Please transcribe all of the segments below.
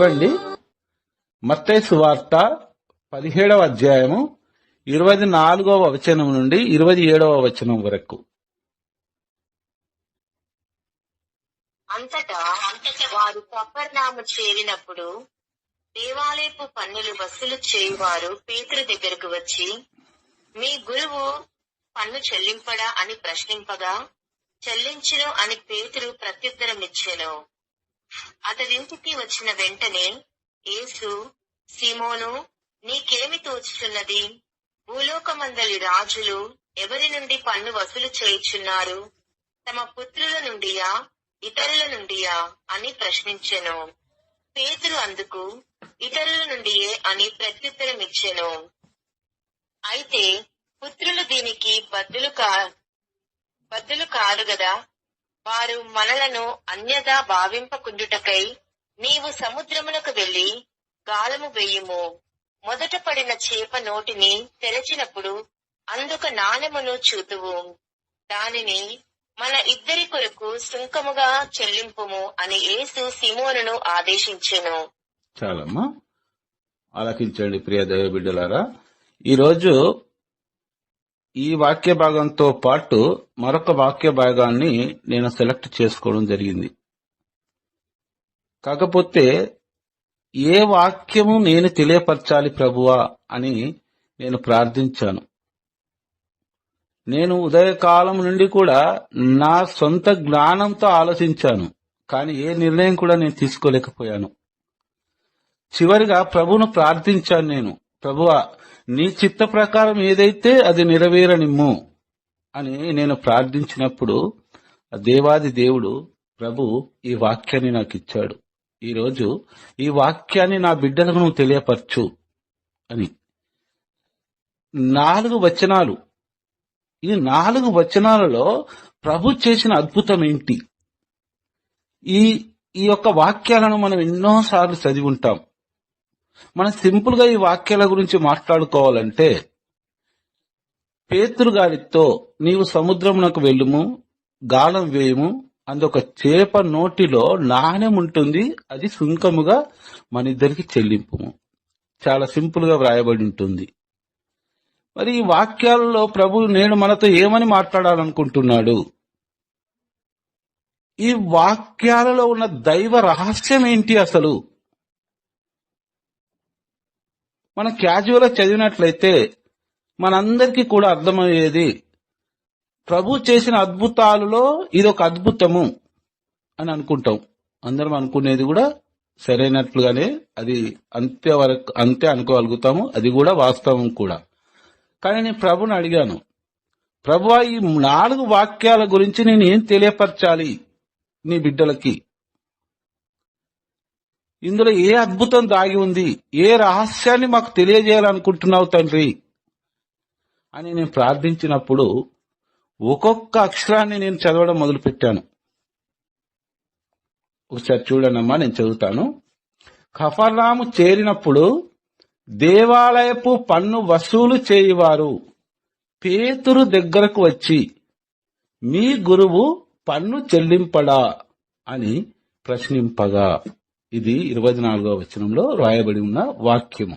చదవండి. మత్తయి సువార్త 17వ అధ్యాయము 24వ వచనం నుండి 27వ వచనం వరకు. అంతటా వారు కపెర్నహూము చేరినప్పుడు దేవాలయపు పన్నులు వసూలు చేయువారు పేతురు దగ్గరకు వచ్చి, మీ గురువు పన్ను చెల్లింపడా అని ప్రశ్నింపగా, చెల్లించును అని పేతురు ప్రత్యుత్తరమిచ్చెను. అతడింటికి వచ్చిన వెంటనే యేసు, సీమోను, నీకేమి తోచుచున్నది? భూలోకమందలి రాజులు ఎవరి నుండి పన్ను వసూలు చేయుచున్నారు? తమ పుత్రుల నుండియా ఇతరుల నుండియా అని ప్రశ్నించెను. పేతురు అందుకు, ఇతరుల నుండియే అని ప్రత్యుత్తరమిచ్చెను. అయితే పుత్రులు దీనికి బద్దులు కారు గదా, వారు మనలను అన్యథా భావింపకుండుటకై నీవు సముద్రమునకు వెళ్లి గాలము వేయుము. మొదట పడిన చేప నోటిని తెరచినప్పుడు అందుక నాణెమును చూతువు. దానిని మన ఇద్దరి కొరకు సుంకముగా చెల్లింపుము అని యేసు సీమోనును ఆదేశించెను. చాలమ్మా, ఆలకించండి ప్రియ దైవ బిడ్డలారా. ఈరోజు ఈ వాక్య భాగంతో పాటు మరొక వాక్య భాగాన్ని నేను సెలెక్ట్ చేసుకోవడం జరిగింది. కాకపోతే ఏ వాక్యము నేను తెలియపరచాలి ప్రభువా అని నేను ప్రార్థించాను. నేను ఉదయకాలం నుండి కూడా నా సొంత జ్ఞానంతో ఆలోచించాను, కానీ ఏ నిర్ణయం కూడా నేను తీసుకోలేకపోయాను. చివరిగా ప్రభువును ప్రార్థించాను. నేను, ప్రభువా, నీ చిత్త ప్రకారం ఏదైతే అది నెరవేరనిమ్ము అని నేను ప్రార్థించినప్పుడు దేవాది దేవుడు ప్రభు ఈ వాక్యాన్ని నాకు ఇచ్చాడు. ఈరోజు ఈ వాక్యాన్ని నా బిడ్డలకు నువ్వు తెలియపరచు అని. 4 వచనాలు. ఈ 4 వచనాలలో ప్రభు చేసిన అద్భుతం ఏంటి? ఈ యొక్క వాక్యాలను మనం ఎన్నోసార్లు చదివి ఉంటాం. మనం సింపుల్ గా ఈ వాక్యాల గురించి మాట్లాడుకోవాలంటే, పేతురు గారితో నీవు సముద్రమునకు వెళ్ళుము, గాలం వేయము, అందుక చేప నోటిలో నాణెం ఉంటుంది, అది సుంకముగా మన ఇద్దరికి చెల్లింపుము. చాలా సింపుల్ గా వ్రాయబడి ఉంటుంది. మరి ఈ వాక్యాలలో ప్రభు నేడు మనతో ఏమని మాట్లాడాలనుకుంటున్నాడు? ఈ వాక్యాలలో ఉన్న దైవ రహస్యం ఏంటి అసలు? మనం క్యాజువల్ గా చదివినట్లయితే మనందరికీ కూడా అర్థమయ్యేది, ప్రభు చేసిన అద్భుతాలలో ఇదొక అద్భుతము అని అనుకుంటాం. అందరం అనుకునేది కూడా సరైనట్లుగానే, అది అంతే అనుకోగలుగుతాము, అది కూడా వాస్తవం కూడా. కానీ నేను ప్రభుని అడిగాను, ప్రభువా, ఈ 4 వాక్యాల గురించి నేను ఏం తెలియపరచాలి నీ బిడ్డలకి? ఇందులో ఏ అద్భుతం దాగి ఉంది? ఏ రహస్యాన్ని మాకు తెలియజేయాలనుకుంటున్నావు తండ్రి అని నేను ప్రార్థించినప్పుడు ఒక్కొక్క అక్షరాన్ని నేను చదవడం మొదలుపెట్టాను. ఒకసారి చూడనమ్మా, నేను చదువుతాను. కపెర్నహూము చేరినప్పుడు దేవాలయపు పన్ను వసూలు చేయువారు పేతురు దగ్గరకు వచ్చి, మీ గురువు పన్ను చెల్లింపడా అని ప్రశ్నింపగా. ఇది 24వ వచనంలో రాయబడి ఉన్న వాక్యము.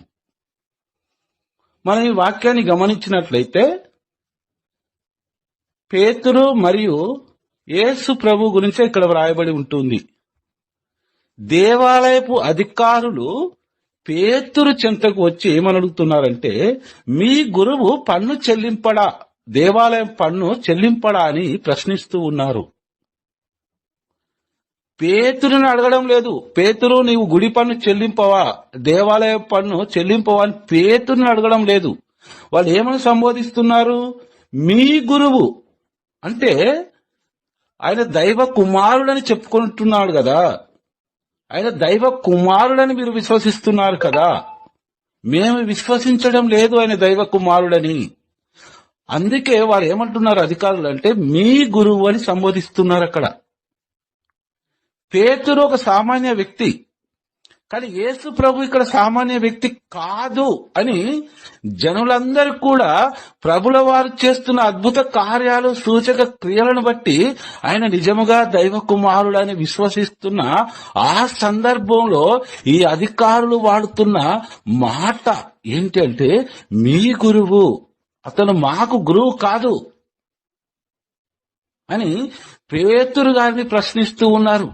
మనం ఈ వాక్యాన్ని గమనించినట్లయితే పేతురు మరియు యేసు ప్రభు గురించి ఇక్కడ వ్రాయబడి ఉంటుంది. దేవాలయపు అధికారులు పేతురు చెంతకు వచ్చి ఏమని అడుగుతున్నారంటే, మీ గురువు పన్ను చెల్లింపడా, దేవాలయం పన్ను చెల్లింపడా అని ప్రశ్నిస్తూ ఉన్నారు. పేతురుని అడగడం లేదు. పేతురు, నీవు గుడి పన్ను చెల్లింపవా, దేవాలయ పన్ను చెల్లింపవా అని పేతురుని అడగడం లేదు. వాళ్ళు ఏమని సంబోధిస్తున్నారు? మీ గురువు అంటే ఆయన దైవ కుమారుడని చెప్పుకుంటున్నాడు కదా, ఆయన దైవ కుమారుడని మీరు విశ్వసిస్తున్నారు కదా, మేము విశ్వసించడం లేదు ఆయన దైవ కుమారుడని. అందుకే వాళ్ళు ఏమంటున్నారు అధికారులు అంటే, మీ గురువు అని సంబోధిస్తున్నారు అక్కడ. పేతురు ఒక సామాన్య వ్యక్తి, కానీ యేసు ప్రభు ఇక్కడ సామాన్య వ్యక్తి కాదు అని జనులందరూ కూడా ప్రభుల వారు చేస్తున్న అద్భుత కార్యాలు, సూచక క్రియలను బట్టి ఆయన నిజముగా దైవ కుమారుడని విశ్వసిస్తున్న ఆ సందర్భంలో ఈ అధికారులు వాడుతున్న మాట ఏంటంటే, మీ గురువు, అతను మాకు గురువు కాదు అని పేతురు గారిని ప్రశ్నిస్తూ ఉన్నారు.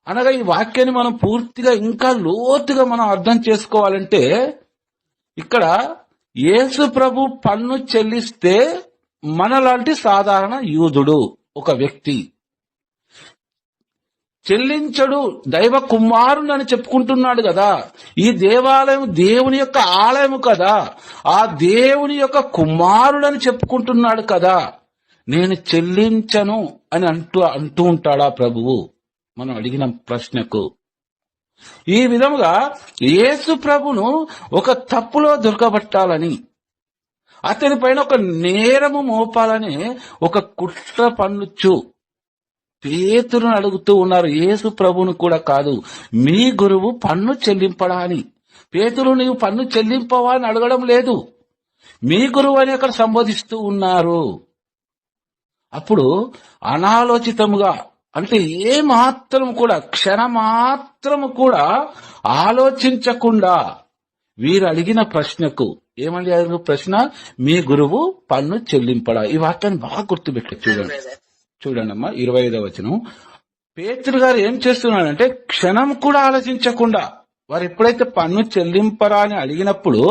అనగా ఈ వాక్యాన్ని మనం పూర్తిగా ఇంకా లోతుగా మనం అర్థం చేసుకోవాలంటే, ఇక్కడ యేసు ప్రభు పన్ను చెల్లిస్తే మనలాంటి సాధారణ యూదుడు ఒక వ్యక్తి చెల్లించడు, దైవ కుమారుడు అని చెప్పుకుంటున్నాడు కదా. ఈ దేవాలయం దేవుని యొక్క ఆలయం కదా, ఆ దేవుని యొక్క కుమారుడని చెప్పుకుంటున్నాడు కదా, నేను చెల్లించను అని అంటూ ఉంటాడా ప్రభువు? మనం అడిగిన ప్రశ్నకు ఈ విధముగా యేసు ప్రభును ఒక తప్పులో దొరకబట్టాలని, అతని పైన ఒక నేరము మోపాలని ఒక కుట్ర పన్నుచ్చు పేతురును అడుగుతూ ఉన్నారు. యేసు ప్రభును కూడా కాదు, మీ గురువు పన్ను చెల్లింపడా అని. పేతురు నీవు పన్ను చెల్లింపవా అని అడగడం లేదు, మీ గురువు అని అక్కడ సంబోధిస్తూ ఉన్నారు. అప్పుడు అనాలోచితముగా, అంటే ఏ మాత్రం కూడా క్షణమాత్రము కూడా ఆలోచించకుండా వీరు అడిగిన ప్రశ్నకు ఏమని అడిగిన ప్రశ్న, మీ గురువు పన్ను చెల్లింపడా. ఈ వాక్యాన్ని బాగా గుర్తుపెట్టు. చూడండి అమ్మా, 25వ వచనం. పేతురు గారు ఏం చేస్తున్నాడంటే క్షణం కూడా ఆలోచించకుండా, వారు ఎప్పుడైతే పన్ను చెల్లింపరా అని అడిగినప్పుడు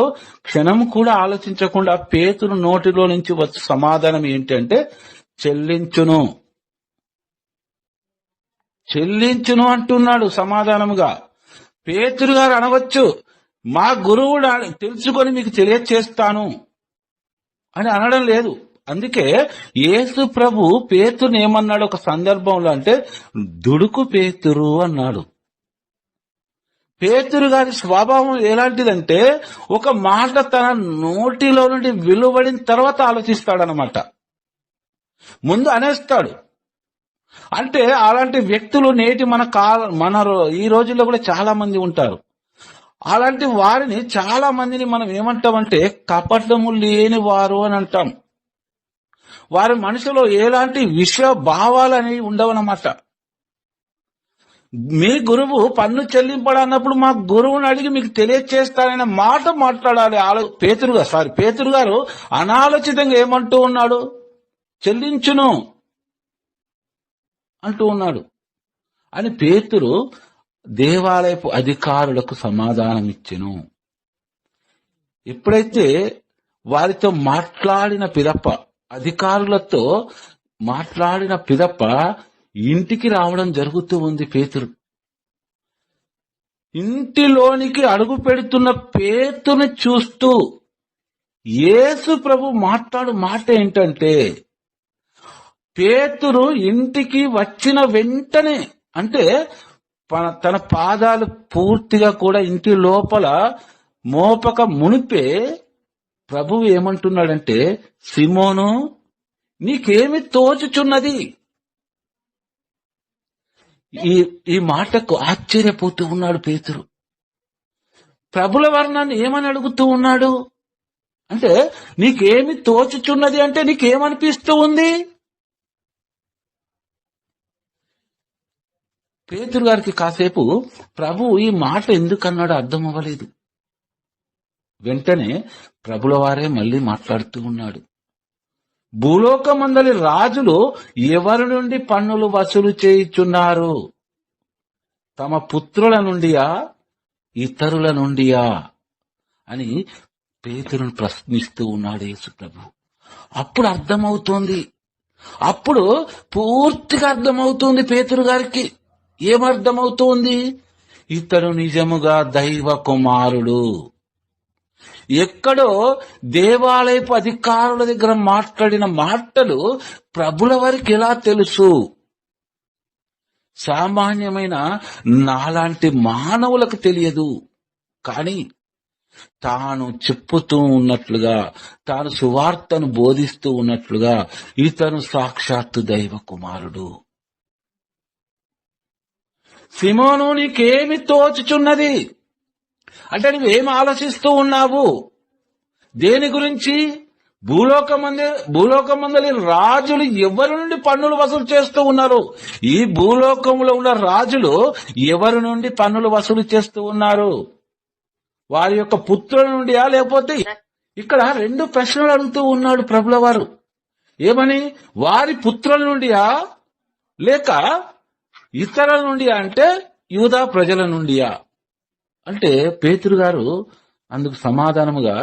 క్షణం కూడా ఆలోచించకుండా పేతురు నోటిలో నుంచి వచ్చే సమాధానం ఏంటంటే, చెల్లించును అంటున్నాడు సమాధానముగా. పేతురు గారు అనవచ్చు, మా గురువుడు తెలుసుకొని మీకు తెలియచేస్తాను అని అనడం లేదు. అందుకే యేసు ప్రభు పేతురుని ఏమన్నాడు ఒక సందర్భంలో అంటే, దుడుకు పేతురు అన్నాడు. పేతురు గారి స్వభావం ఎలాంటిదంటే, ఒక మాట తన నోటిలో నుండి వెలువడిన తర్వాత ఆలోచిస్తాడనమాట, ముందు అనేస్తాడు. అంటే అలాంటి వ్యక్తులు నేటి మన ఈ రోజుల్లో కూడా చాలా మంది ఉంటారు. అలాంటి వారిని చాలా మందిని మనం ఏమంటామంటే కపటము లేని వారు అని అంటాం. వారి మనసులో ఎలాంటి విష భావాలు అనేవి ఉండవన్నమాట. మీ గురువు పన్ను చెల్లింపడన్నప్పుడు మా గురువుని అడిగి మీకు తెలియచేస్తాననే మాట మాట్లాడాలి. పేతురు గారు అనాలోచితంగా ఏమంటూ ఉన్నాడు, చెల్లించును అంటూ ఉన్నాడు అని పేతురు దేవాలయపు అధికారులకు సమాధానం ఇచ్చెను. ఎప్పుడైతే వారితో మాట్లాడిన పిదప, అధికారులతో మాట్లాడిన పిదప ఇంటికి రావడం జరుగుతూ ఉంది. పేతురు ఇంటిలోనికి అడుగు పెడుతున్న పేతురుని చూస్తూ యేసు ప్రభు మాట్లాడు మాట ఏంటంటే, పేతురు ఇంటికి వచ్చిన వెంటనే, అంటే తన పాదాలు పూర్తిగా కూడా ఇంటి లోపల మోపక మునిపే ప్రభువు ఏమంటున్నాడంటే, సిమోను నీకేమి తోచుచున్నది? ఈ మాటకు ఆశ్చర్యపోతూ ఉన్నాడు పేతురు. ప్రభుల వర్ణాన్ని ఏమని అడుగుతూ ఉన్నాడు అంటే, నీకేమి తోచుచున్నది అంటే నీకేమనిపిస్తూ ఉంది? పేతురు గారికి కాసేపు ప్రభు ఈ మాట ఎందుకన్నాడో అర్థం అవ్వలేదు. వెంటనే ప్రభుల వారే మళ్ళీ మాట్లాడుతూ ఉన్నాడు. భూలోకమందలి రాజులు ఎవరి నుండి పన్నులు వసూలు చేయుచున్నారు? తమ పుత్రుల నుండియా ఇతరుల నుండియా అని పేతురును ప్రశ్నిస్తూ ఉన్నాడు యేసు ప్రభు. అప్పుడు అర్థమవుతోంది, అప్పుడు పూర్తిగా అర్థమవుతుంది పేతురు గారికి. ఏమర్థమవుతోంది? ఇతడు నిజముగా దైవ కుమారుడు. ఎక్కడో దేవాలయపు అధికారుల దగ్గర మాట్లాడిన మాటలు ప్రభుల వారికి ఎలా తెలుసు? సామాన్యమైన నాలాంటి మానవులకు తెలియదు. కానీ తాను చెప్పుతూ ఉన్నట్లుగా, తాను సువార్తను బోధిస్తూ ఉన్నట్లుగా ఇతను సాక్షాత్తు దైవ కుమారుడు. సిమోను నీకేమి తోచుచున్నది అంటే నువ్వేం ఆలోచిస్తూ ఉన్నావు? దేని గురించి? భూలోకమందలి రాజులు ఎవరి నుండి పన్నులు వసూలు చేస్తూ ఉన్నారు? ఈ భూలోకంలో ఉన్న రాజులు ఎవరి నుండి పన్నులు వసూలు చేస్తూ ఉన్నారు? వారి యొక్క పుత్రుల నుండియా, లేకపోతే ఇక్కడ 2 ప్రశ్నలు అడుగుతూ ఉన్నాడు ప్రభుల వారు. ఏమని? వారి పుత్రుల నుండియా లేక ఇతరుల నుండియా అంటే యూదా ప్రజల నుండియా అంటే పేతురు గారు అందుకు సమాధానముగా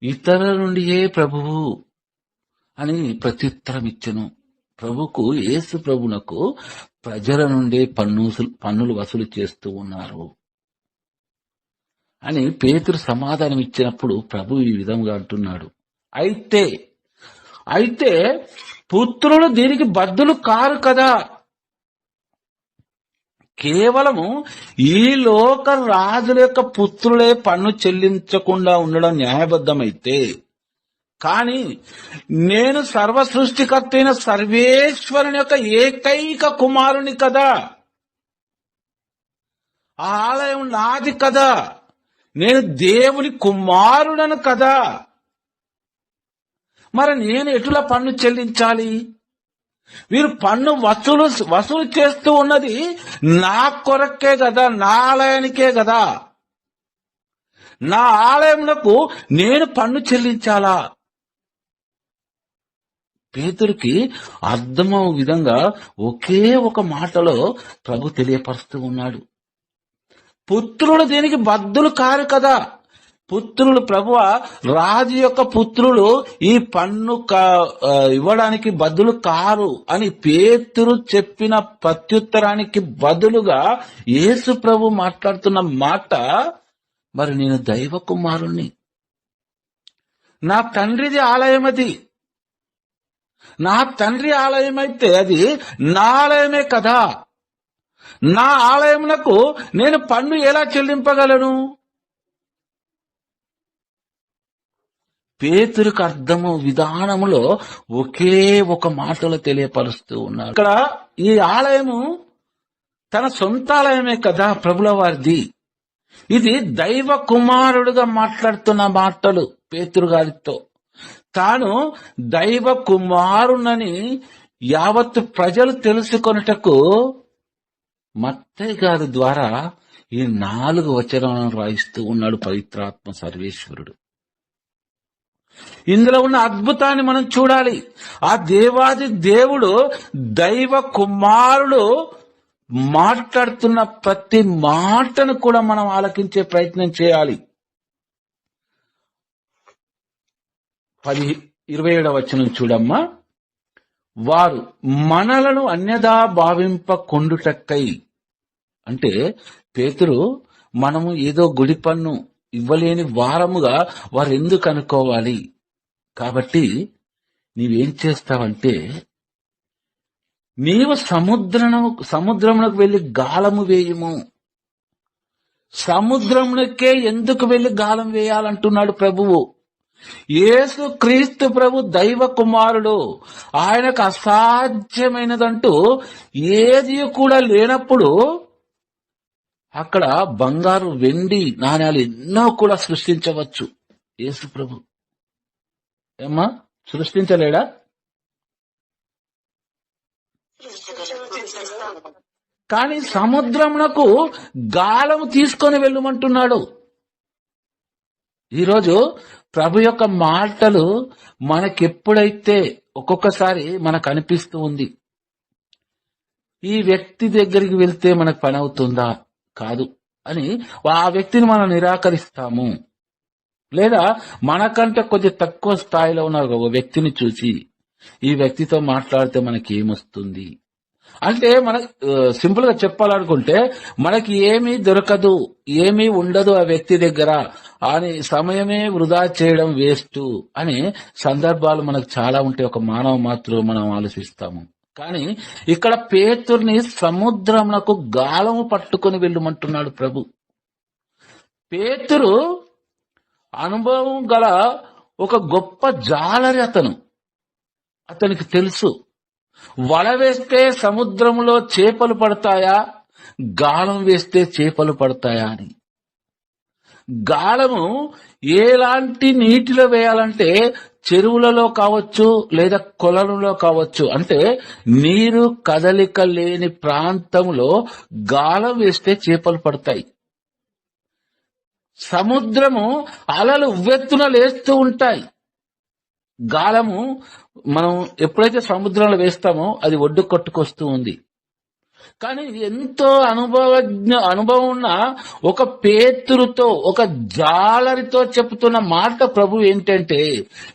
ఇతరుల నుండియే ప్రభువు అని ప్రత్యుత్తరం ఇచ్చెను. ప్రభుకు, యేసు ప్రభునకు ప్రజల నుండే పన్నులు వసూలు చేస్తూ ఉన్నారు అని పేతురు సమాధానం ఇచ్చినప్పుడు ప్రభు ఈ విధంగా అంటున్నాడు, అయితే పుత్రులు దీనికి బద్దులు కారు కదా. కేవలము ఈ లోక రాజుల యొక్క పుత్రులే పన్ను చెల్లించకుండా ఉండడం న్యాయబద్ధమైతే, కానీ నేను సర్వ సృష్టికర్త అయిన సర్వేశ్వరుని యొక్క ఏకైక కుమారుని కదా, ఆ ఆలయం నాది కదా, నేను దేవుని కుమారుడను కదా, మరి నేను ఎటులా పన్ను చెల్లించాలి? వీరు పన్ను వసూలు చేస్తూ ఉన్నది నా కొరకే కదా, నా ఆలయానికే కదా. నా ఆలయమునకు నేను పన్ను చెల్లించాలా? పేతురుకి అర్థమవు విధంగా ఒకే ఒక మాటలో ప్రభు తెలియపరుస్తూ ఉన్నాడు. పుత్రులు దీనికి బద్దులు కారు కదా. పుత్రులు, ప్రభువ రాజు యొక్క పుత్రులు ఈ పన్ను ఇవ్వడానికి బదులు కారు అని పేతురు చెప్పిన ప్రత్యుత్తరానికి బదులుగా యేసు ప్రభు మాట్లాడుతున్న మాట, మరి నేను దైవ కుమారుణ్ణి, నా తండ్రిది ఆలయం, అది నా తండ్రి ఆలయం అయితే అది నా ఆలయమే కదా. నా ఆలయమునకు నేను పన్ను ఎలా చెల్లింపగలను? పేతురుకు అర్థము విధానములో ఒకే ఒక మాటలో తెలియపరుస్తూ ఉన్నాడు. ఇక్కడ ఈ ఆలయము తన సొంత ఆలయమే కదా ప్రభుల వారిది. ఇది దైవ కుమారుడుగా మాట్లాడుతున్న మాటలు పేతురు గారితో. తాను దైవ కుమారునని యావత్తు ప్రజలు తెలుసుకొనుటకు మత్తయి గారి ద్వారా ఈ 4 వచనాలను రాయిస్తూ ఉన్నాడు పవిత్రాత్మ సర్వేశ్వరుడు. ఇందులో ఉన్న అద్భుతాన్ని మనం చూడాలి. ఆ దేవాది దేవుడు దైవ కుమారుడు మాట్లాడుతున్న ప్రతి మాటను కూడా మనం ఆలకించే ప్రయత్నం చేయాలి. 27వ వచనం చూడమ్మా. వారు మనలను అన్యదా భావింపకొండుటక్కై అంటే పేతురు మనము ఏదో గుడి పన్ను ఇవ్వలేని వారముగా వారు ఎందుకు అనుకోవాలి? కాబట్టి నీవేం చేస్తావంటే, నీవు సముద్రమునకు వెళ్లి గాలము వేయుము. సముద్రమునకే ఎందుకు వెళ్లి గాలం వేయాలంటున్నాడు ప్రభువు. యేసు క్రీస్తు ప్రభు దైవ కుమారుడు. ఆయనకు అసాధ్యమైనదంటూ ఏది కూడా లేనప్పుడు అక్కడ బంగారు, వెండి నాణ్యాలు ఎన్నో కూడా సృష్టించవచ్చు యేసు ప్రభు. ఏమ్మా, సృష్టించలేడా? కానీ సముద్రమునకు గాలము తీసుకొని వెళ్ళమంటున్నాడు. ఈరోజు ప్రభు యొక్క మాటలు మనకెప్పుడైతే ఒక్కొక్కసారి మనకు అనిపిస్తూ ఉంది, ఈ వ్యక్తి దగ్గరికి వెళ్తే మనకు పని అవుతుందా? కాదు అని ఆ వ్యక్తిని మనం నిరాకరిస్తాము. లేదా మనకంటే కొద్ది తక్కువ స్థాయిలో ఉన్న ఒక వ్యక్తిని చూసి ఈ వ్యక్తితో మాట్లాడితే మనకి ఏమొస్తుంది అంటే, మన సింపుల్ గా చెప్పాలనుకుంటే మనకి ఏమీ దొరకదు, ఏమీ ఉండదు ఆ వ్యక్తి దగ్గర అని సమయమే వృధా చేయడం వేస్ట్ అని సందర్భాలు మనకు చాలా ఉంటాయి. ఒక మానవ మాత్రం మనం ఆలోచిస్తాము. కానీ ఇక్కడ పేతుర్ని సముద్రమునకు గాలము పట్టుకొని వెళ్ళమంటున్నాడు ప్రభు. పేతురు అనుభవం గల ఒక గొప్ప జాలరి. అతనికి తెలుసు, వల వేస్తే సముద్రములో చేపలు పడతాయా గాలం వేస్తే చేపలు పడతాయా అని. గాలము ఎలాంటి నీటిలో వేయాలంటే చెరువులలో కావచ్చు లేదా కొలనులో కావచ్చు, అంటే నీరు కదలిక లేని ప్రాంతంలో గాలం వేస్తే చేపలు పడతాయి. సముద్రము అలలు ఉవ్వెత్తున లేస్తూ ఉంటాయి. గాలము మనం ఎప్పుడైతే సముద్రంలో వేస్తామో అది ఒడ్డు కొట్టుకొస్తూ ఉంది. కానీ ఎంతో అనుభవం ఉన్న ఒక పేతురుతో, ఒక జాలరితో చెప్తున్న మాట ప్రభు ఏంటంటే,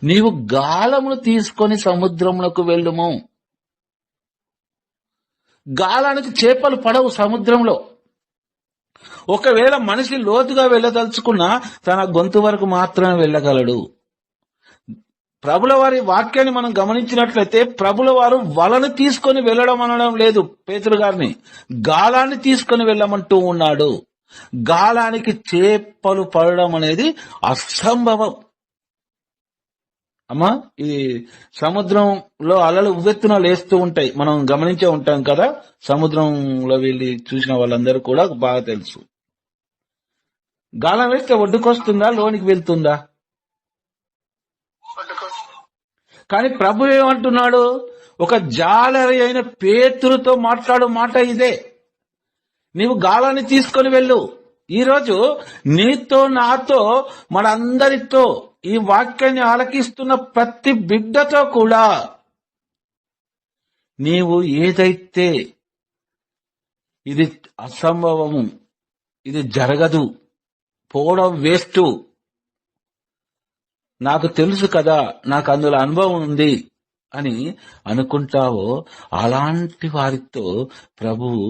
నీవు గాలమును తీసుకొని సముద్రమునకు వెళ్ళుము. గాలానికి చేపలు పడవు సముద్రంలో. ఒకవేళ మనిషి లోతుగా వెళ్ళదలుచుకున్నా తన గొంతు వరకు మాత్రమే వెళ్ళగలడు. ప్రభుల వారి వాక్యాన్ని మనం గమనించినట్లయితే ప్రభుల వారు వలను తీసుకొని వెళ్ళడం అనడం లేదు పేతురు గారిని, గాలాన్ని తీసుకొని వెళ్ళమంటూ ఉన్నాడు. గాలానికి చేపలు పడడం అనేది అసంభవం. అమ్మా, ఈ సముద్రంలో అలలు ఉవ్వెత్తున లేస్తూ ఉంటాయి, మనం గమనించే ఉంటాం కదా. సముద్రంలో వెళ్ళి చూసిన వాళ్ళందరూ కూడా బాగా తెలుసు. గాలం వేస్తే ఒడ్డుకొస్తుందా, లోనికి వెళ్తుందా? కానీ ప్రభు ఏమంటున్నాడు? ఒక జాలరి అయిన పేతురుతో మాట్లాడు మాట ఇదే, నీవు గాలాన్ని తీసుకొని వెళ్ళు. ఈరోజు నీతో నాతో మనందరితో ఈ వాక్యాన్ని ఆలకిస్తున్న ప్రతి బిడ్డతో కూడా నీవు ఏదైతే ఇది అసంభవము, ఇది జరగదు, పోవడం వేస్ట్, నాకు తెలుసు కదా, నాకు అందులో అనుభవం ఉంది అని అనుకుంటావో అలాంటి వారితో ప్రభువు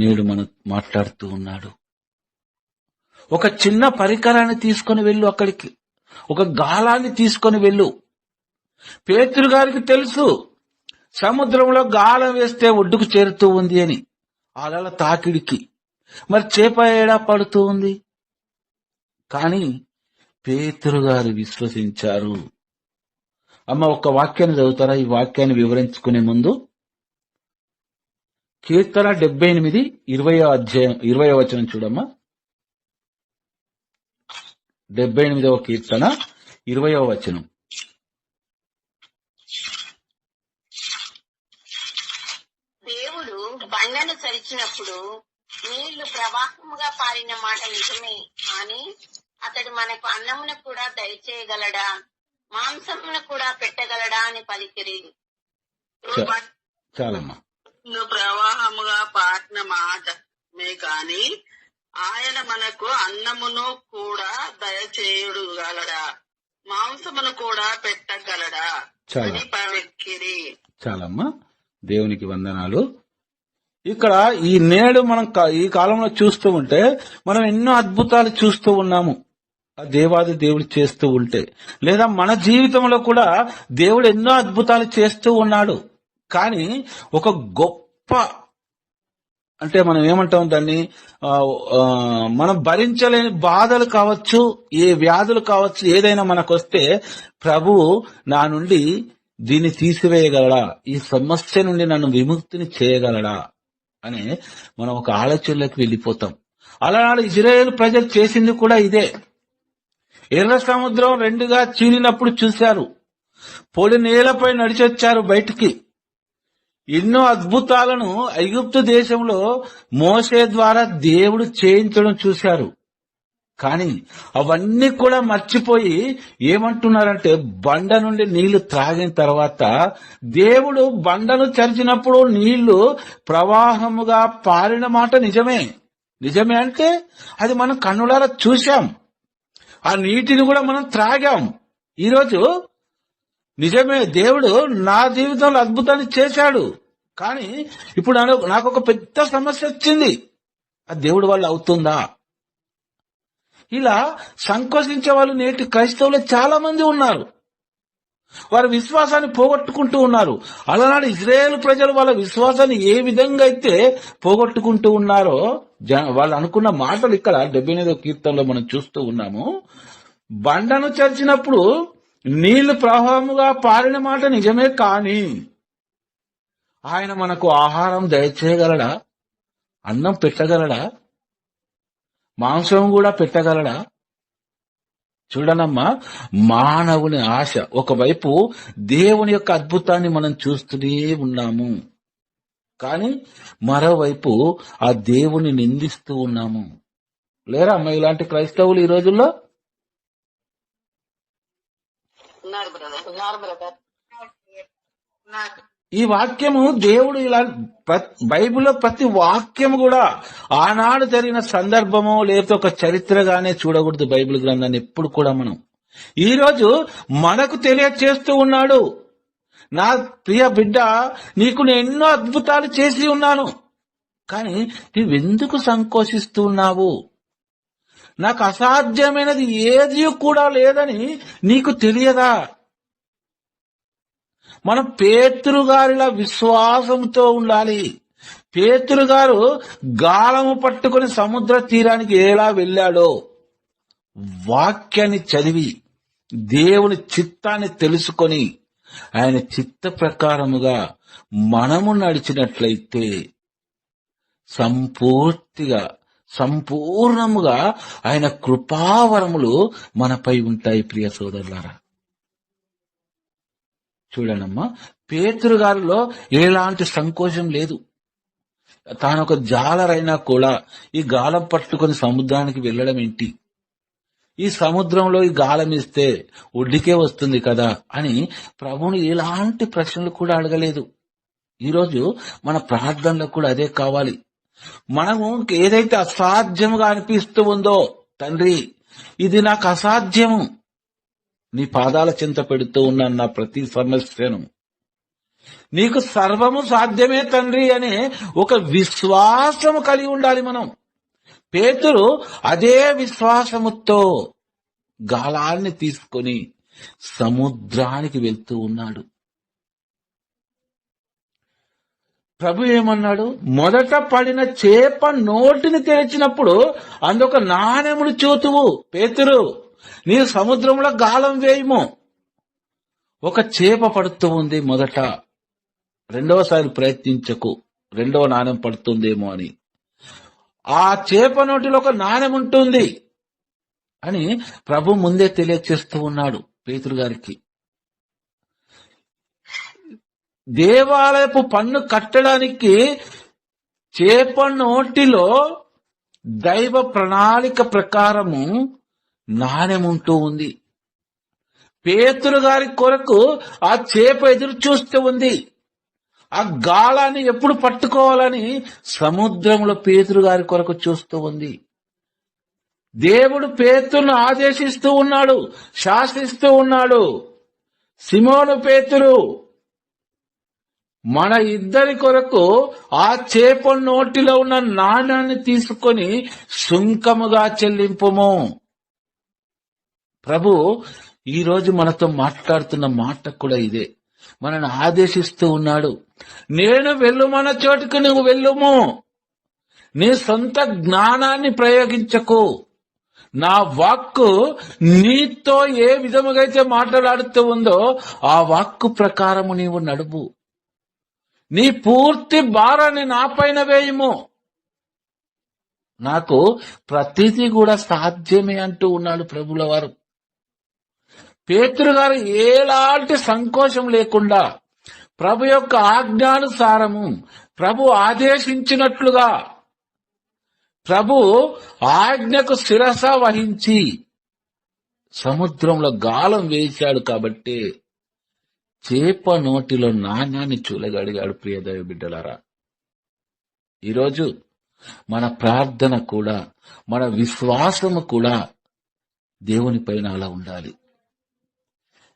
నేడు మనం మాట్లాడుతూ ఉన్నాడు. ఒక చిన్న పరికరాన్ని తీసుకొని వెళ్ళు, అక్కడికి ఒక గాలాన్ని తీసుకొని వెళ్ళు. పేతురు గారికి తెలుసు సముద్రంలో గాలం వేస్తే ఒడ్డుకు చేరుతూ ఉంది అని, అలల తాకిడికి. మరి చేప ఏడా పడుతూ ఉంది? కానీ పేతురు గారు విశ్వసించారు. అమ్మ, ఒక్క వాక్యాన్ని చదువుతారా? ఈ వాక్యాన్ని వివరించుకునే ముందు కీర్తన 78 20వ వచనం చూడమ్మా. 78వ కీర్తన 20వ వచనం. దేవుడు బండను చరిచినప్పుడు నీళ్లు ప్రవాహముగా పారిన మాట నిజమే, కానీ అతడు మనకు అన్నమును కూడా దయచేయగలడా, మాంసమును కూడా పెట్టగలడా అని పలికిరి. చాలమ్మా. ప్రవాహముగా పారిన మాటమే కాని ఆయన మనకు అన్నమును కూడా దయచేయుడుగలడా, మాంసమును కూడా పెట్టగలడా అని పలికిరి. చాలమ్మా, దేవునికి వందనాలు. ఇక్కడ ఈ నేడు మనం ఈ కాలంలో చూస్తూ ఉంటే మనం ఎన్నో అద్భుతాలు చూస్తూ ఉన్నాము. ఆ దేవాది దేవుడు చేస్తూ ఉంటే, లేదా మన జీవితంలో కూడా దేవుడు ఎన్నో అద్భుతాలు చేస్తూ ఉన్నాడు. కానీ ఒక గొప్ప, అంటే మనం ఏమంటాం దాన్ని, మనం భరించలేని బాధలు కావచ్చు, ఏ వ్యాధులు కావచ్చు, ఏదైనా మనకు వస్తే ప్రభు నా నుండి దీన్ని తీసివేయగలడా, ఈ సమస్య నుండి నన్ను విముక్తిని చేయగలడా అని మనం ఒక ఆలోచనలోకి వెళ్ళిపోతాం. అలానాడు ఇజ్రాయేల్ ప్రజలు చేసింది కూడా ఇదే. ఎర్ర సముద్రం రెండుగా చీలినప్పుడు చూశారు, పొడి నేలపై నడిచొచ్చారు బయటికి. ఎన్నో అద్భుతాలను ఐగుప్తు దేశంలో మోషే ద్వారా దేవుడు చేయించడం చూశారు. కానీ అవన్నీ కూడా మర్చిపోయి ఏమంటున్నారంటే, బండ నుండి నీళ్లు త్రాగిన తర్వాత దేవుడు బండను చరిచినప్పుడు నీళ్లు ప్రవాహముగా పారిన మాట నిజమే. నిజమే అంటే అది మనం కన్నులారా చూశాం, ఆ నీటిని కూడా మనం త్రాగాం. ఈరోజు నిజమే, దేవుడు నా జీవితంలో అద్భుతాన్ని చేశాడు. కానీ ఇప్పుడు నాకు ఒక పెద్ద సమస్య వచ్చింది, అది దేవుడి వల్ల అవుతుందా? ఇలా సంకోచించే వాళ్ళు నేటి క్రైస్తవులు చాలా మంది ఉన్నారు. వారి విశ్వాసాన్ని పోగొట్టుకుంటూ ఉన్నారు. అలానాడు ఇజ్రాయేల్ ప్రజలు వాళ్ళ విశ్వాసాన్ని ఏ విధంగా అయితే పోగొట్టుకుంటూ ఉన్నారో వాళ్ళు అనుకున్న మాటలు ఇక్కడ 78వ కీర్తనలో మనం చూస్తూ ఉన్నాము. బండను చరిచినప్పుడు నీళ్లు ప్రవాహముగా పారిన మాట నిజమే, కానీ ఆయన మనకు ఆహారం దయచేయగలడా, అన్నం పెట్టగలడా? మాంసం కూడా పెట్టగలడా? చూడనమ్మా, మానవుని ఆశ. ఒకవైపు దేవుని యొక్క అద్భుతాన్ని మనం చూస్తూనే ఉన్నాము, కానీ మరోవైపు ఆ దేవుని నిందిస్తూ ఉన్నాము. లేరా అమ్మ ఇలాంటి క్రైస్తవులు ఈ రోజుల్లో? ఉన్నారు బ్రదర్. ఈ వాక్యము దేవుడు ఇలా బైబిల్లో ప్రతి వాక్యము కూడా ఆనాడు జరిగిన సందర్భమో లేకపోతే ఒక చరిత్రగానే చూడకూడదు బైబిల్ గ్రంథాన్ని ఎప్పుడు కూడా మనం. ఈ రోజు మనకు తెలియచేస్తూ ఉన్నాడు, నా ప్రియ బిడ్డ, నీకు నేను ఎన్నో అద్భుతాలు చేసి ఉన్నాను, కానీ నీవెందుకు సంకోచిస్తూ ఉన్నావు? నాకు అసాధ్యమైనది ఏది కూడా లేదని నీకు తెలియదా? మనం పేతురు గారిలా విశ్వాసంతో ఉండాలి. పేతురు గారు గాలము పట్టుకుని సముద్ర తీరానికి ఎలా వెళ్ళాడో వాక్యాన్ని చదివి దేవుని చిత్తాన్ని తెలుసుకొని ఆయన చిత్త ప్రకారముగా మనము నడిచినట్లయితే సంపూర్ణముగా ఆయన కృపావరములు మనపై ఉంటాయి. ప్రియ సోదరులారా, చూడనమ్మా, పేతురు గారిలో ఎలాంటి సంకోచం లేదు. తాను ఒక జాలరైనా కూడా ఈ గాలం పట్టుకుని సముద్రానికి వెళ్ళడం ఏంటి, ఈ సముద్రంలో ఈ గాలం ఇస్తే ఒడ్డుకే వస్తుంది కదా అని ప్రభువుని ఎలాంటి ప్రశ్నలు కూడా అడగలేదు. ఈరోజు మన ప్రార్థనలో కూడా అదే కావాలి. మనము ఏదైతే అసాధ్యముగా అనిపిస్తూ ఉందో, తండ్రి ఇది నాకు అసాధ్యము, నీ పాదాల చింత పెడుతూ ఉన్నాను నా ప్రతి సమస్యను, నీకు సర్వము సాధ్యమే తండ్రి అనే ఒక విశ్వాసము కలిగి ఉండాలి మనం. పేతురు అదే విశ్వాసముతో గాలాన్ని తీసుకొని సముద్రానికి వెళ్తూ ఉన్నాడు. ప్రభు ఏమన్నాడు? మొదట పడిన చేప నోటిని తెరిచినప్పుడు అందుక నాణెములు చూతువు, పేతురు నీ సముద్రంలో గాలం వేయము. ఒక చేప పడుతూ ఉంది మొదట, రెండవసారి ప్రయత్నించకు, రెండవ నాణెం పడుతుందేమో అని. ఆ చేప నోటిలో ఒక నాణెం ఉంటుంది అని ప్రభు ముందే తెలియచేస్తూ ఉన్నాడు పేతురు గారికి. దేవాలయపు పన్ను కట్టడానికి చేప నోటిలో దైవ ప్రణాళిక ప్రకారము నాణెముంటూ ఉంది. పేతురు గారి కొరకు ఆ చేప ఎదురు చూస్తూ ఉంది. ఆ గాలాన్ని ఎప్పుడు పట్టుకోవాలని సముద్రంలో పేతురు గారి కొరకు చూస్తూ ఉంది. దేవుడు పేతురును ఆదేశిస్తూ ఉన్నాడు, శాసిస్తూ ఉన్నాడు. సిమోను పేతురు, మన ఇద్దరి కొరకు ఆ చేప నోటిలో ఉన్న నాణాన్ని తీసుకొని సుంకముగా చెల్లింపుము. ప్రభు ఈరోజు మనతో మాట్లాడుతున్న మాట కూడా ఇదే, మనల్ని ఆదేశిస్తూ ఉన్నాడు. నేను వెళ్ళుమన్న చోటుకు నువ్వు వెళ్ళుము, నీ సొంత జ్ఞానాన్ని ప్రయోగించకు, నా వాక్కు నీతో ఏ విధముగా అయితే మాట్లాడుతూ ఉందో ఆ వాక్కు ప్రకారము నీవు నడుపు, నీ పూర్తి భారాన్ని నా పైన వేయము, నాకు ప్రతిదీ కూడా సాధ్యమే అంటూ ఉన్నాడు ప్రభుల వారు. పేతురు గారు ఎలాంటి సంకోచం లేకుండా ప్రభు యొక్క ఆజ్ఞానుసారము, ప్రభు ఆదేశించినట్లుగా ప్రభు ఆజ్ఞకు శిరస వహించి సముద్రంలో గాలం వేశాడు. కాబట్టి చేప నోటిలో నాణ్యాన్ని చూలగడిగాడు. ప్రియదైవ బిడ్డలారా, ఈరోజు మన ప్రార్థన కూడా, మన విశ్వాసము కూడా దేవుని పైన అలా ఉండాలి.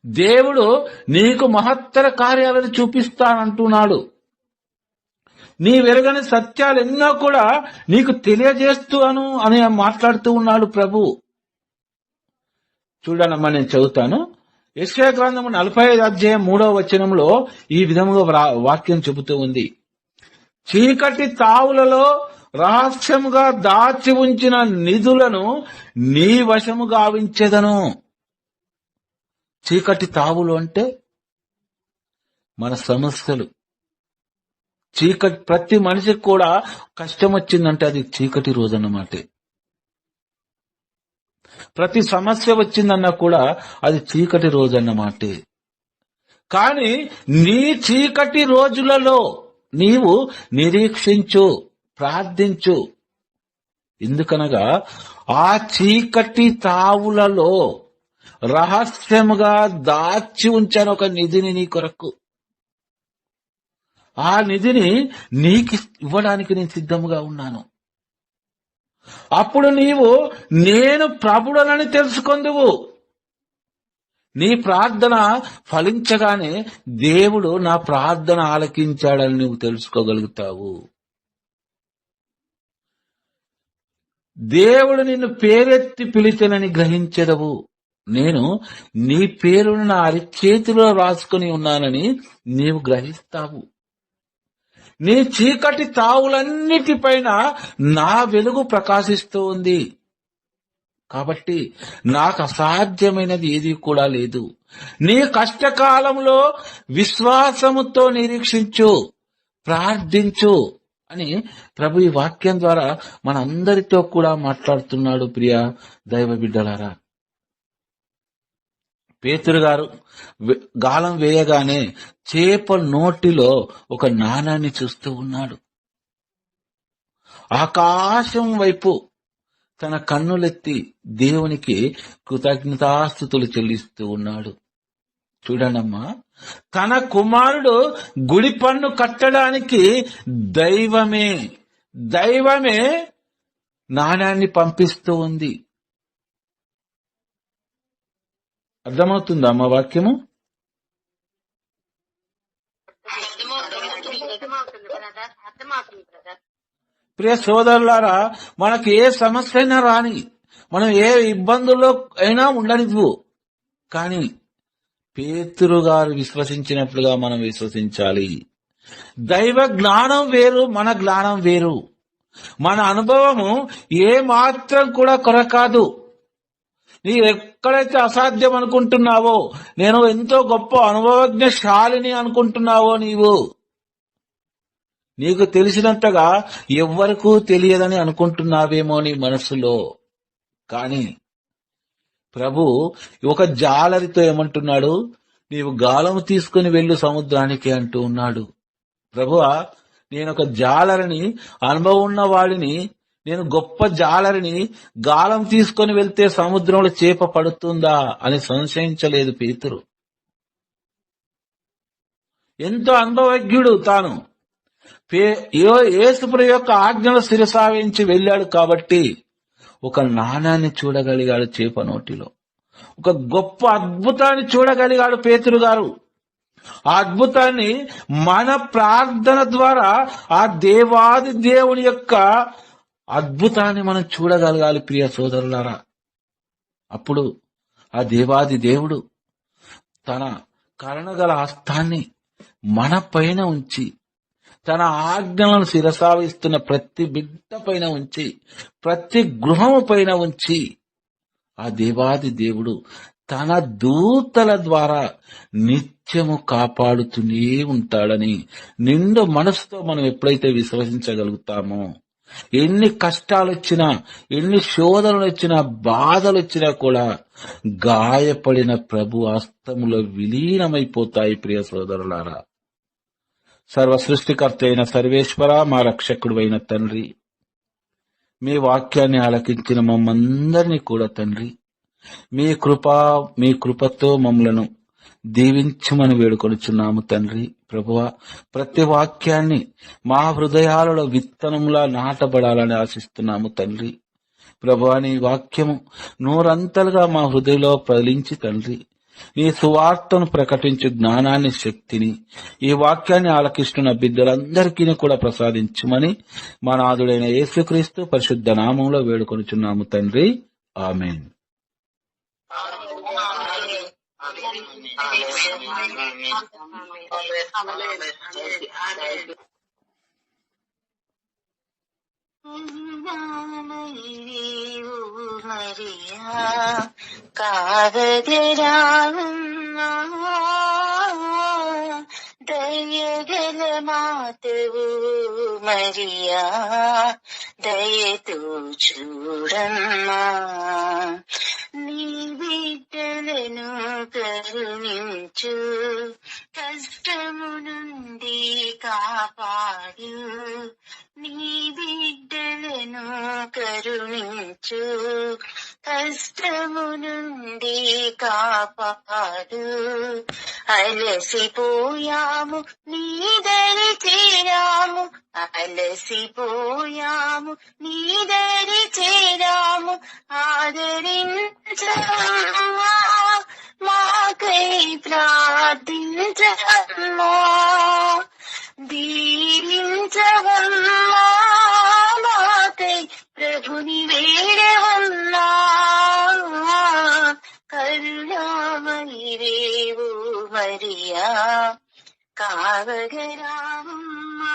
దేవుడు నీకు మహత్తర కార్యాలను చూపిస్తానంటున్నాడు. నీ వెరగని సత్యాలు ఎన్నో కూడా నీకు తెలియజేస్తాను అని మాట్లాడుతూ ఉన్నాడు ప్రభు. చూడనమ్మా, నేను చదువుతాను. యెషయా గ్రంథము 45 అధ్యాయం 3వ వచనంలో ఈ విధముగా వాక్యం చెబుతూ ఉంది. చీకటి తావులలో రహస్యముగా దాచి ఉంచిన నిధులను నీ వశము గావించెదను. చీకటి తావులు అంటే మన సమస్యలు, చీకటి, ప్రతి మనిషికి కూడా కష్టం వచ్చిందంటే అది చీకటి రోజు అన్నమాట. ప్రతి సమస్య వచ్చిందన్నా కూడా అది చీకటి రోజు అన్నమాటే. కానీ నీ చీకటి రోజులలో నీవు నిరీక్షించు, ప్రార్థించు. ఎందుకనగా ఆ చీకటి తావులలో రహస్యముగా దాచి ఉంచాను ఒక నిధిని నీ కొరకు. ఆ నిధిని నీకు ఇవ్వడానికి నేను సిద్ధముగా ఉన్నాను. అప్పుడు నీవు నేను ప్రభుడనని తెలుసుకొందువు. నీ ప్రార్థన ఫలించగానే దేవుడు నా ప్రార్థన ఆలకించాడని నువ్వు తెలుసుకోగలుగుతావు. దేవుడు నిన్ను పేరెత్తి పిలిచెనని గ్రహించెదవు. నేను నీ పేరును నా అరిచేతిలో రాసుకుని ఉన్నానని నీవు గ్రహిస్తావు. నీ చీకటి తావులన్నిటిపైన నా వెలుగు ప్రకాశిస్తూ ఉంది. కాబట్టి నాకు అసాధ్యమైనది ఏది కూడా లేదు. నీ కష్టకాలంలో విశ్వాసముతో నిరీక్షించు, ప్రార్థించు అని ప్రభు ఈ వాక్యం ద్వారా మనందరితో కూడా మాట్లాడుతున్నాడు. ప్రియ దైవ బిడ్డలారా, పేతురు గారు గాలం వేయగానే చేప నోటిలో ఒక నాణాన్ని చూస్తూ ఉన్నాడు. ఆకాశం వైపు తన కన్నులెత్తి దేవునికి కృతజ్ఞతాస్తుతులు చెల్లిస్తూ ఉన్నాడు. చూడండమ్మా, తన కుమారుడు గుడి పన్ను కట్టడానికి దైవమే నాణ్యాన్ని పంపిస్తూ ఉంది. అర్థమవుతుందా అమ్మ వాక్యము? ప్రియ సోదరులారా, మనకు ఏ సమస్య అయినా రాని, మనం ఏ ఇబ్బందుల్లో అయినా ఉండనివ్వు, కానీ పేతురు గారు విశ్వసించినట్లుగా మనం విశ్వసించాలి. దైవ జ్ఞానం వేరు, మన జ్ఞానం వేరు. మన అనుభవము ఏ మాత్రం కూడా కొరకాదు. నీ ఎక్కడైతే అసాధ్యం అనుకుంటున్నావో, నేను ఎంతో గొప్ప అనుభవజ్ఞశాలిని అనుకుంటున్నావో, నీకు తెలిసినంతగా ఎవ్వరికూ తెలియదని అనుకుంటున్నావేమో నీ మనసులో. కానీ ప్రభు ఒక జాలరితో ఏమంటున్నాడు? నీవు గాలము తీసుకుని వెళ్ళు సముద్రానికి అంటూ ఉన్నాడు. ప్రభువా, నేను ఒక జాలరిని, అనుభవం ఉన్న వాడిని, నేను గొప్ప జాలరిని, గాలం తీసుకొని వెళ్తే సముద్రంలో చేప పడుతుందా అని సంశయించలేదు పేతురు. ఎంతో అనుభవజ్ఞుడు తాను. యేసుప్రభు యొక్క ఆజ్ఞలు శిరసావించి వెళ్ళాడు కాబట్టి ఒక నాణాన్ని చూడగలిగాడు చేప నోటిలో. ఒక గొప్ప అద్భుతాన్ని చూడగలిగాడు పేతురు గారు. ఆ అద్భుతాన్ని మన ప్రార్థన ద్వారా ఆ దేవాది దేవుని యొక్క అద్భుతాన్ని మనం చూడగలగాలి ప్రియ సోదరులారా. అప్పుడు ఆ దేవాది దేవుడు తన కరుణగల హస్తాన్ని మన పైన ఉంచి, తన ఆజ్ఞలను శిరసావిస్తున్న ప్రతి బిడ్డ పైన ఉంచి, ప్రతి గృహము పైన ఉంచి, ఆ దేవాది దేవుడు తన దూతల ద్వారా నిత్యము కాపాడుతూనే ఉంటాడని నిండు మనసుతో మనం ఎప్పుడైతే విశ్వసించగలుగుతామో, ఎన్ని కష్టాలు వచ్చినా, ఎన్ని శోధనలు వచ్చినా, బాధలు వచ్చినా కూడా గాయపడిన ప్రభు హస్తములో విలీనమైపోతాయి. ప్రియ సోదరులారా, సర్వ సృష్టికర్త అయిన సర్వేశ్వర, మా రక్షకుడు అయిన తండ్రి, మీ వాక్యాన్ని ఆలకించిన మమ్మందరినీ కూడా తండ్రి, మీ కృపతో మమ్మలను దీవించమని వేడుకొనుచున్నాము తండ్రి. ప్రభువా, ప్రతి వాక్యాన్ని మా హృదయాలలో విత్తనంలా నాటబడాలని ఆశిస్తున్నాము తండ్రి. ప్రభువా, నీ వాక్యము నూరంతలుగా మా హృదయంలో ప్రలించి తండ్రి, నీ సువార్తను ప్రకటించు జ్ఞానాన్ని, శక్తిని ఈ వాక్యాన్ని ఆలకిస్తున్న బిడ్డలందరికీ కూడా ప్రసాదించుమని మా నాథుడైన యేసుక్రీస్తు పరిశుద్ధ నామంలో వేడుకొనుచున్నాము తండ్రి. ఆమేన్. దయగల మాతవు మరియా దయతో చూడమ్మా, నీ బిడ్డలను కరుణించు, కష్టము నుండి కాపాడు, నీ బిడ్డలను కరుణించు, కష్టము నుండి కాపాడు. అలసిపోయాము నీ దరి చేరాము, అలసిపోయాము నీ దరి చేరాము, ఆదరించమ్మా, మాకై ప్రార్థించమ్మా, దీవించవమ్మా, మాకై ప్రభుని వేడవమ్మా, కరుణామయిరేవు మరియా కావగరావమ్మా,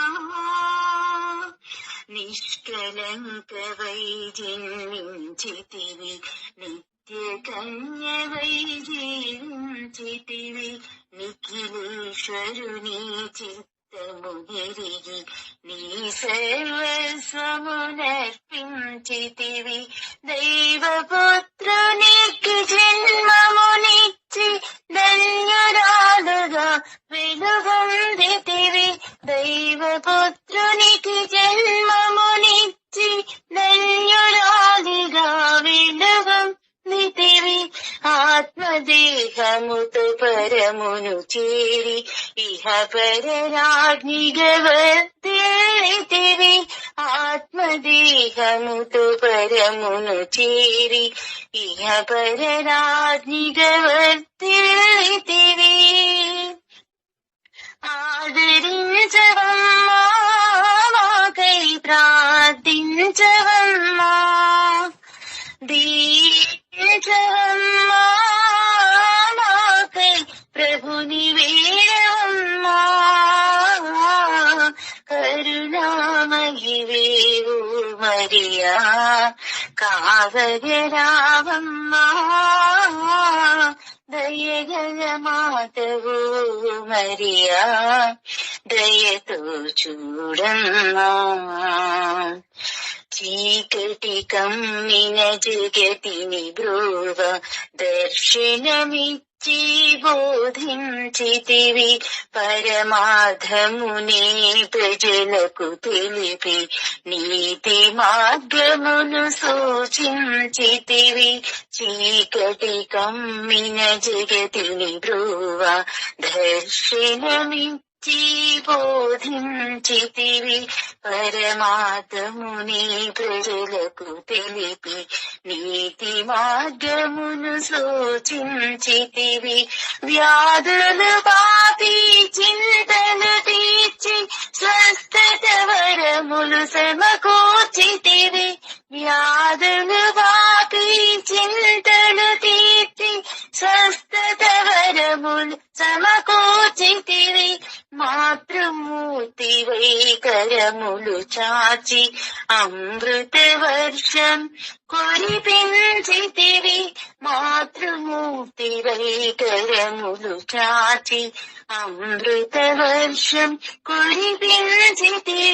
నిష్కలంకవై జన్మించితివి, నిత్య కన్యవై జీవించితివి, నిఖిలేశ్వరుని చిత్తము ఎరిగి నీ సర్వస్వమునర్పించితివి, దైవపుత్రునికి జన్మమునిచ్చి ధన్యురాలుగా వెలుగొందితివి, దైవపుత్రునికి జన్మమునిచ్చి ధన్యురాలిగా వెలుగొందితివి, ఆత్మదేహముతో పరమును చేరి ఇహ పరరాజ్ఞిగా వర్ధిల్లితివి, ఆత్మదేహముతో పరమును చేరి ఇహ పరరాజ్ఞిగా వర్ధిల్లితివి, ఆదరించవమ్మా, మాకై ప్రార్థించవమ్మా, దీవించవమ్మా, మాకై ప్రభుని వేడవమ్మా, కరుణామయివేవు మరియా కావగరావమ్మా, దయగల మాతవు మరియా దయతో చూడమ్మా, చీకటి కమ్మిన జగతిని బ్రోవ దర్శనమిచ్చి బోధించితివి, పరమార్థమునే ప్రజలకు తెలిపి నీతి మార్గమును సూచించితివి, చీకటి కమ్మిన జగతిని బ్రోవ దర్శనమిచ్చి బోధించితివి, పరమార్థముని ప్రజలకు తెలిపి నీతి మార్గమును సూచించితివి, వ్యాధులు పాపి చింతలు తీర్చి స్వస్థత వరములు సమకూర్చితివి, వ్యాధులు పాపి చింతలు తీర్చి స్వస్థత వరములు సమకూర్చితివి, మాతృమూర్తివై కరములు చాచి అమృత వర్షం కురిపించితివి, మాతృమూర్తివై కరములు చాచి అమృత వర్షం కురిపించితివి.